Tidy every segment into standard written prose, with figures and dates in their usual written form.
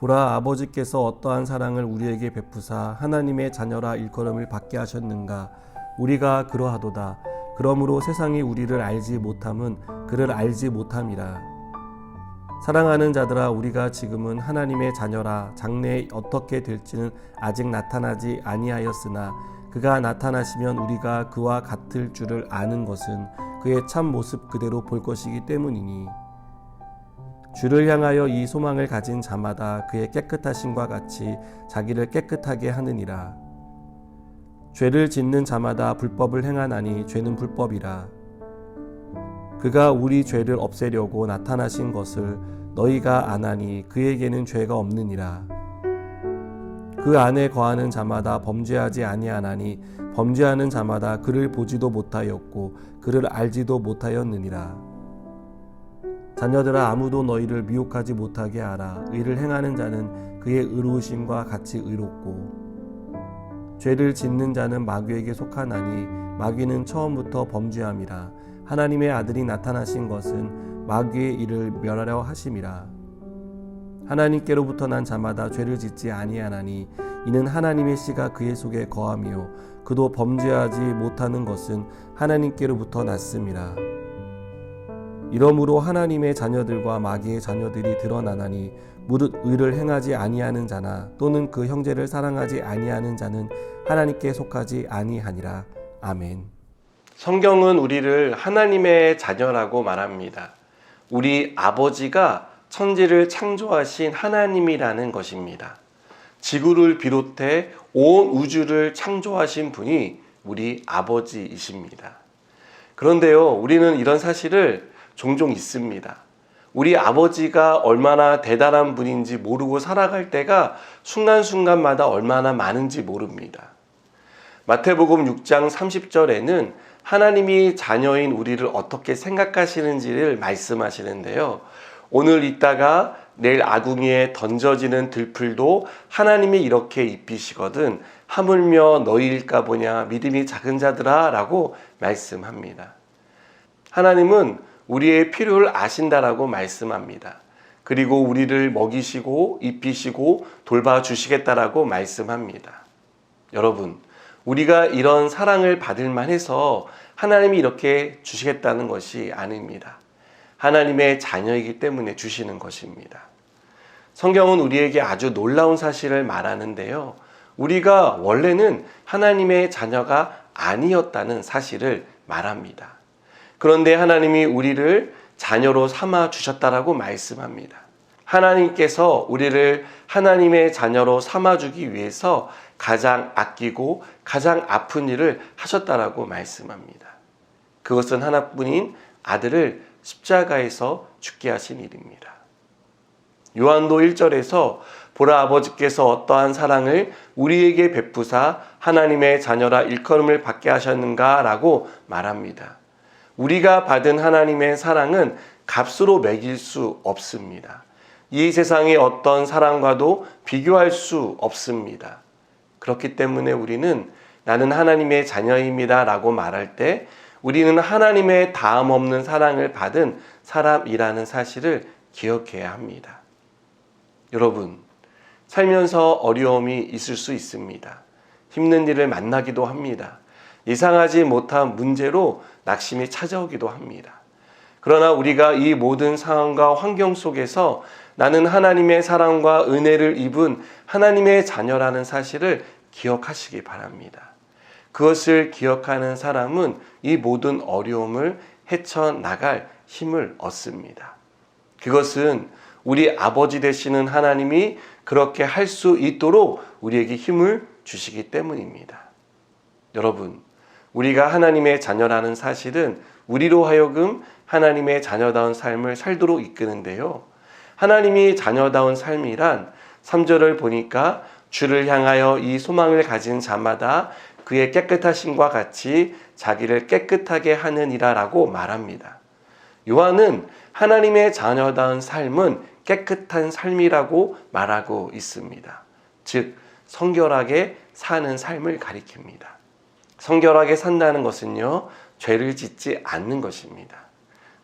보라, 아버지께서 어떠한 사랑을 우리에게 베푸사 하나님의 자녀라 일컬음을 받게 하셨는가. 우리가 그러하도다. 그러므로 세상이 우리를 알지 못함은 그를 알지 못함이라. 사랑하는 자들아, 우리가 지금은 하나님의 자녀라. 장래에 어떻게 될지는 아직 나타나지 아니하였으나 그가 나타나시면 우리가 그와 같을 줄을 아는 것은 그의 참 모습 그대로 볼 것이기 때문이니, 주를 향하여 이 소망을 가진 자마다 그의 깨끗하심과 같이 자기를 깨끗하게 하느니라. 죄를 짓는 자마다 불법을 행하나니 죄는 불법이라. 그가 우리 죄를 없애려고 나타나신 것을 너희가 아나니 그에게는 죄가 없느니라. 그 안에 거하는 자마다 범죄하지 아니하나니 범죄하는 자마다 그를 보지도 못하였고 그를 알지도 못하였느니라. 자녀들아, 아무도 너희를 미혹하지 못하게 하라. 의를 행하는 자는 그의 의로우심과 같이 의롭고, 죄를 짓는 자는 마귀에게 속하나니 마귀는 처음부터 범죄함이라. 하나님의 아들이 나타나신 것은 마귀의 일을 멸하려 하심이라. 하나님께로부터 난 자마다 죄를 짓지 아니하나니 이는 하나님의 씨가 그의 속에 거하며 그도 범죄하지 못하는 것은 하나님께로부터 났음이라. 이러므로 하나님의 자녀들과 마귀의 자녀들이 드러나나니 무릇 의를 행하지 아니하는 자나 또는 그 형제를 사랑하지 아니하는 자는 하나님께 속하지 아니하니라. 아멘. 성경은 우리를 하나님의 자녀라고 말합니다. 우리 아버지가 천지를 창조하신 하나님이라는 것입니다. 지구를 비롯해 온 우주를 창조하신 분이 우리 아버지이십니다. 그런데요, 우리는 이런 사실을 종종 있습니다. 우리 아버지가 얼마나 대단한 분인지 모르고 살아갈 때가 순간순간마다 얼마나 많은지 모릅니다. 마태복음 6장 30절에는 하나님이 자녀인 우리를 어떻게 생각하시는지를 말씀하시는데요. 오늘 있다가 내일 아궁이에 던져지는 들풀도 하나님이 이렇게 입히시거든 하물며 너희일까 보냐 믿음이 작은 자들아 라고 말씀합니다. 하나님은 우리의 필요를 아신다라고 말씀합니다. 그리고 우리를 먹이시고 입히시고 돌봐주시겠다라고 말씀합니다. 여러분, 우리가 이런 사랑을 받을 만해서 하나님이 이렇게 주시겠다는 것이 아닙니다. 하나님의 자녀이기 때문에 주시는 것입니다. 성경은 우리에게 아주 놀라운 사실을 말하는데요. 우리가 원래는 하나님의 자녀가 아니었다는 사실을 말합니다. 그런데 하나님이 우리를 자녀로 삼아 주셨다라고 말씀합니다. 하나님께서 우리를 하나님의 자녀로 삼아주기 위해서 가장 아끼고 가장 아픈 일을 하셨다라고 말씀합니다. 그것은 하나뿐인 아들을 십자가에서 죽게 하신 일입니다. 요한도 1절에서 보라, 아버지께서 어떠한 사랑을 우리에게 베푸사 하나님의 자녀라 일컬음을 받게 하셨는가 라고 말합니다. 우리가 받은 하나님의 사랑은 값으로 매길 수 없습니다. 이 세상의 어떤 사랑과도 비교할 수 없습니다. 그렇기 때문에 우리는 나는 하나님의 자녀입니다 라고 말할 때 우리는 하나님의 다음 없는 사랑을 받은 사람이라는 사실을 기억해야 합니다. 여러분, 살면서 어려움이 있을 수 있습니다. 힘든 일을 만나기도 합니다. 예상하지 못한 문제로 낙심이 찾아오기도 합니다. 그러나 우리가 이 모든 상황과 환경 속에서 나는 하나님의 사랑과 은혜를 입은 하나님의 자녀라는 사실을 기억하시기 바랍니다. 그것을 기억하는 사람은 이 모든 어려움을 헤쳐나갈 힘을 얻습니다. 그것은 우리 아버지 되시는 하나님이 그렇게 할 수 있도록 우리에게 힘을 주시기 때문입니다. 여러분, 우리가 하나님의 자녀라는 사실은 우리로 하여금 하나님의 자녀다운 삶을 살도록 이끄는데요. 하나님이 자녀다운 삶이란 3절을 보니까 주를 향하여 이 소망을 가진 자마다 그의 깨끗하심과 같이 자기를 깨끗하게 하느니라 라고 말합니다. 요한은 하나님의 자녀다운 삶은 깨끗한 삶이라고 말하고 있습니다. 즉, 성결하게 사는 삶을 가리킵니다. 성결하게 산다는 것은요, 죄를 짓지 않는 것입니다.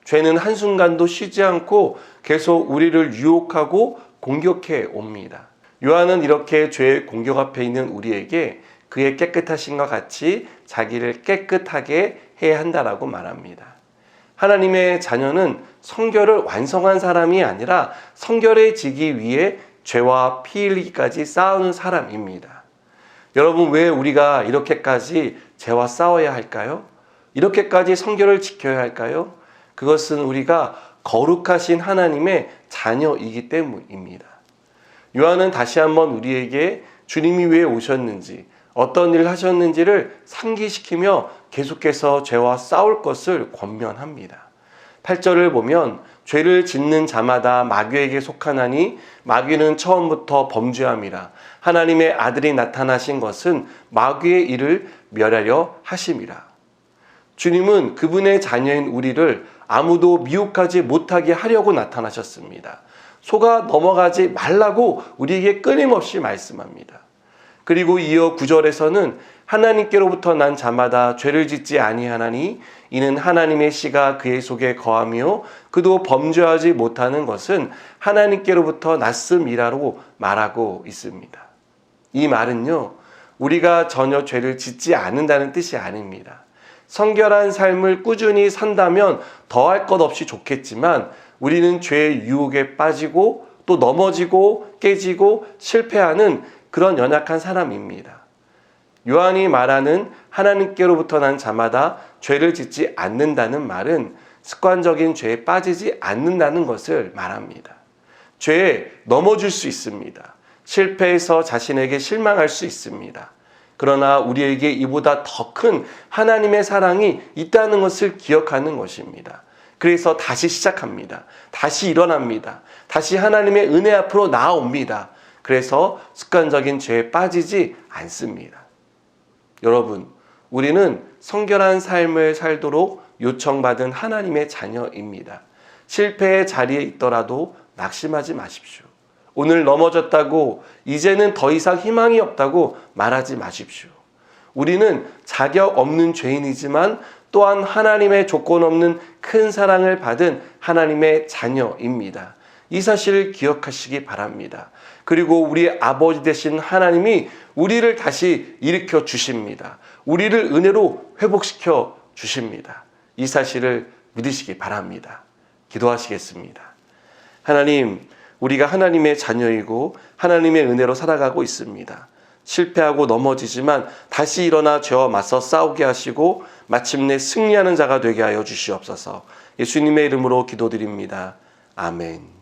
죄는 한순간도 쉬지 않고 계속 우리를 유혹하고 공격해 옵니다. 요한은 이렇게 죄의 공격 앞에 있는 우리에게 그의 깨끗하심과 같이 자기를 깨끗하게 해야 한다라고 말합니다. 하나님의 자녀는 성결을 완성한 사람이 아니라 성결해지기 위해 죄와 피 흘리기까지 싸우는 사람입니다. 여러분, 왜 우리가 이렇게까지 죄와 싸워야 할까요? 이렇게까지 성결을 지켜야 할까요? 그것은 우리가 거룩하신 하나님의 자녀이기 때문입니다. 요한은 다시 한번 우리에게 주님이 왜 오셨는지, 어떤 일을 하셨는지를 상기시키며 계속해서 죄와 싸울 것을 권면합니다. 8절을 보면 죄를 짓는 자마다 마귀에게 속하나니 마귀는 처음부터 범죄함이라. 하나님의 아들이 나타나신 것은 마귀의 일을 멸하려 하심이라. 주님은 그분의 자녀인 우리를 아무도 미혹하지 못하게 하려고 나타나셨습니다. 속아 넘어가지 말라고 우리에게 끊임없이 말씀합니다. 그리고 이어 9절에서는 하나님께로부터 난 자마다 죄를 짓지 아니하나니 이는 하나님의 씨가 그의 속에 거하며 그도 범죄하지 못하는 것은 하나님께로부터 났음이라고 말하고 있습니다. 이 말은요, 우리가 전혀 죄를 짓지 않는다는 뜻이 아닙니다. 성결한 삶을 꾸준히 산다면 더할 것 없이 좋겠지만 우리는 죄의 유혹에 빠지고 또 넘어지고 깨지고 실패하는 그런 연약한 사람입니다. 요한이 말하는 하나님께로부터 난 자마다 죄를 짓지 않는다는 말은 습관적인 죄에 빠지지 않는다는 것을 말합니다. 죄에 넘어질 수 있습니다. 실패해서 자신에게 실망할 수 있습니다. 그러나 우리에게 이보다 더 큰 하나님의 사랑이 있다는 것을 기억하는 것입니다. 그래서 다시 시작합니다. 다시 일어납니다. 다시 하나님의 은혜 앞으로 나아옵니다. 그래서 습관적인 죄에 빠지지 않습니다. 여러분, 우리는 성결한 삶을 살도록 요청받은 하나님의 자녀입니다. 실패의 자리에 있더라도 낙심하지 마십시오. 오늘 넘어졌다고 이제는 더 이상 희망이 없다고 말하지 마십시오. 우리는 자격 없는 죄인이지만 또한 하나님의 조건 없는 큰 사랑을 받은 하나님의 자녀입니다. 이 사실을 기억하시기 바랍니다. 그리고 우리 아버지 되신 하나님이 우리를 다시 일으켜 주십니다. 우리를 은혜로 회복시켜 주십니다. 이 사실을 믿으시기 바랍니다. 기도하시겠습니다. 하나님, 우리가 하나님의 자녀이고 하나님의 은혜로 살아가고 있습니다. 실패하고 넘어지지만 다시 일어나 죄와 맞서 싸우게 하시고 마침내 승리하는 자가 되게 하여 주시옵소서. 예수님의 이름으로 기도드립니다. 아멘.